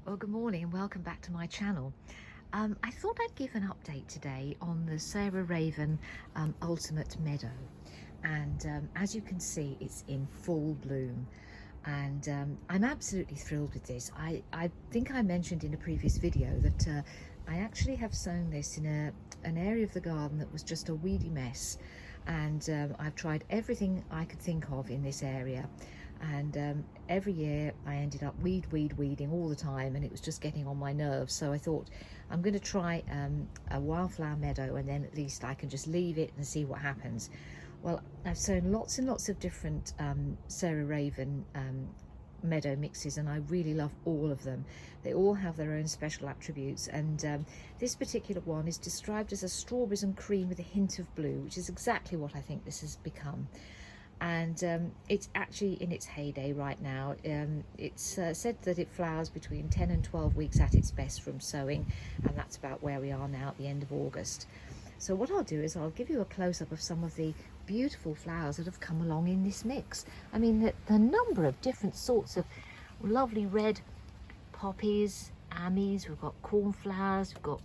Well, good morning and welcome back to my channel. I thought I'd give an update today on the Sarah Raven Ultimate Meadow. And as you can see, it's in full bloom. And I'm absolutely thrilled with this. I think I mentioned in a previous video that I actually have sown this in an area of the garden that was just a weedy mess. And I've tried everything I could think of in this area. And every year I ended up weeding all the time, and it was just getting on my nerves. So I thought I'm going to try a wildflower meadow, and then at least I can just leave it and see what happens. Well, I've sown lots and lots of different Sarah Raven meadow mixes, and I really love all of them. They all have their own special attributes, and this particular one is described as a strawberries and cream with a hint of blue, which is exactly what I think this has become. And it's actually in its heyday right now. It's said that it flowers between 10 and 12 weeks at its best from sowing, and that's about where we are now at the end of August. So what I'll do is I'll give you a close-up of some of the beautiful flowers that have come along in this mix. I mean, the number of different sorts of lovely red poppies, ammies, we've got cornflowers, we've got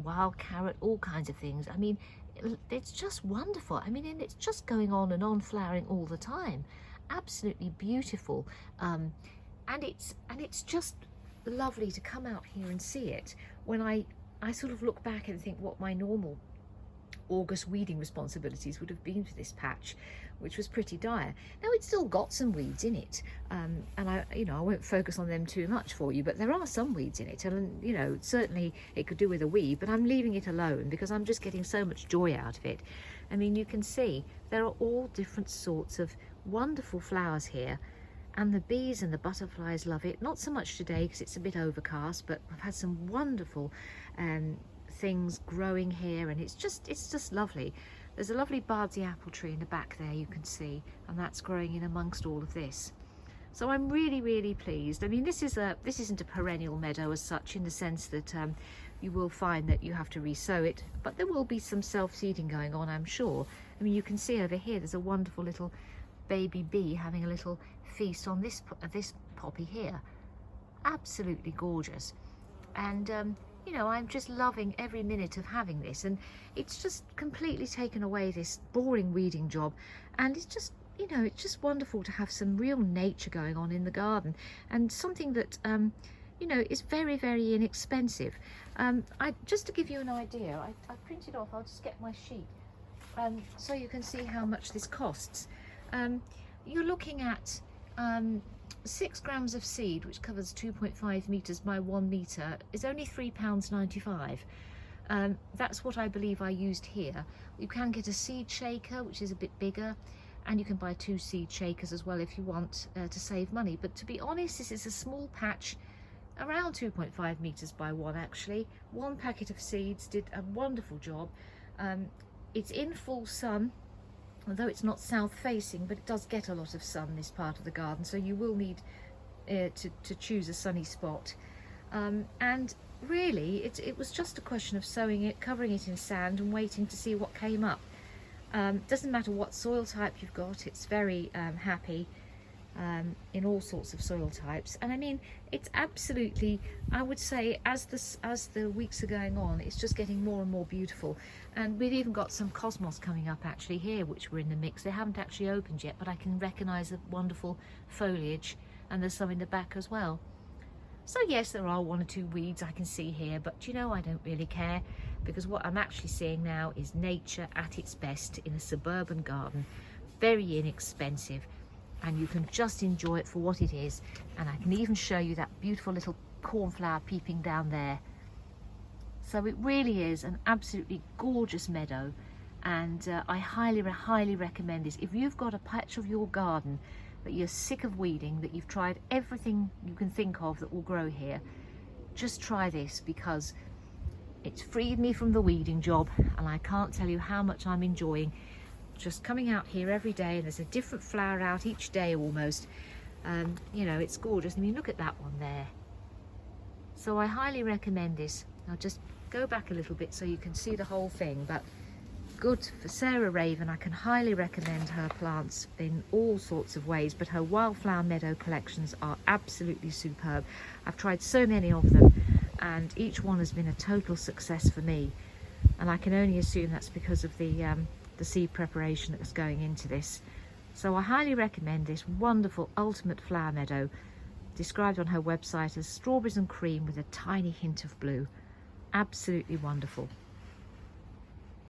wild carrot, all kinds of things. I mean, it's just wonderful. I mean, and it's just going on and on, flowering all the time. Absolutely beautiful. And it's just lovely to come out here and see it. When I sort of look back and think what my normal August weeding responsibilities would have been for this patch, which was pretty dire. Now, it's still got some weeds in it, and I won't focus on them too much for you, but there are some weeds in it, and certainly it could do with a weed, but I'm leaving it alone because I'm just getting so much joy out of it. I mean, you can see there are all different sorts of wonderful flowers here, and the bees and the butterflies love it. Not so much today because it's a bit overcast, but I've had some wonderful things growing here, and it's just lovely. There's a lovely Bardsey apple tree in the back there, you can see, and that's growing in amongst all of this. So I'm really pleased. I mean, this isn't a perennial meadow as such, in the sense that you will find that you have to re-sow it, but there will be some self-seeding going on, I'm sure. I mean, you can see over here there's a wonderful little baby bee having a little feast on this poppy here. Absolutely gorgeous. And I'm just loving every minute of having this, and it's just completely taken away this boring weeding job, and it's just it's just wonderful to have some real nature going on in the garden, and something that is very inexpensive. Just to give you an idea, I printed off, I'll just get my sheet so you can see how much this costs. You're looking at 6 grams of seed, which covers 2.5 meters by 1 meter, is only £3.95. That's what I believe I used here. You can get a seed shaker, which is a bit bigger, and you can buy 2 seed shakers as well if you want to save money. But to be honest, this is a small patch, around 2.5 meters by 1 actually. 1 packet of seeds did a wonderful job. It's in full sun, although it's not south facing, but it does get a lot of sun, this part of the garden, so you will need to choose a sunny spot. And really it was just a question of sowing it, covering it in sand, and waiting to see what came up. Doesn't matter what soil type you've got, it's very happy in all sorts of soil types. And I mean, it's absolutely, I would say, as the weeks are going on, it's just getting more and more beautiful. And we've even got some cosmos coming up actually here, which were in the mix. They haven't actually opened yet, but I can recognize the wonderful foliage, and there's some in the back as well. So yes, there are 1 or 2 weeds I can see here, but I don't really care, because what I'm actually seeing now is nature at its best in a suburban garden, very inexpensive, and you can just enjoy it for what it is. And I can even show you that beautiful little cornflower peeping down there. So it really is an absolutely gorgeous meadow, and I highly recommend this. If you've got a patch of your garden that you're sick of weeding, that you've tried everything you can think of that will grow here, just try this, because it's freed me from the weeding job, and I can't tell you how much I'm enjoying just coming out here every day, and there's a different flower out each day almost. It's gorgeous. I mean, look at that one there. So I highly recommend this. I'll just go back a little bit so you can see the whole thing, but good for Sarah Raven. I can highly recommend her plants in all sorts of ways, but her wildflower meadow collections are absolutely superb. I've tried so many of them and each one has been a total success for me, and I can only assume that's because of the seed preparation that's going into this. So I highly recommend this wonderful ultimate flower meadow, described on her website as strawberries and cream with a tiny hint of blue. Absolutely wonderful.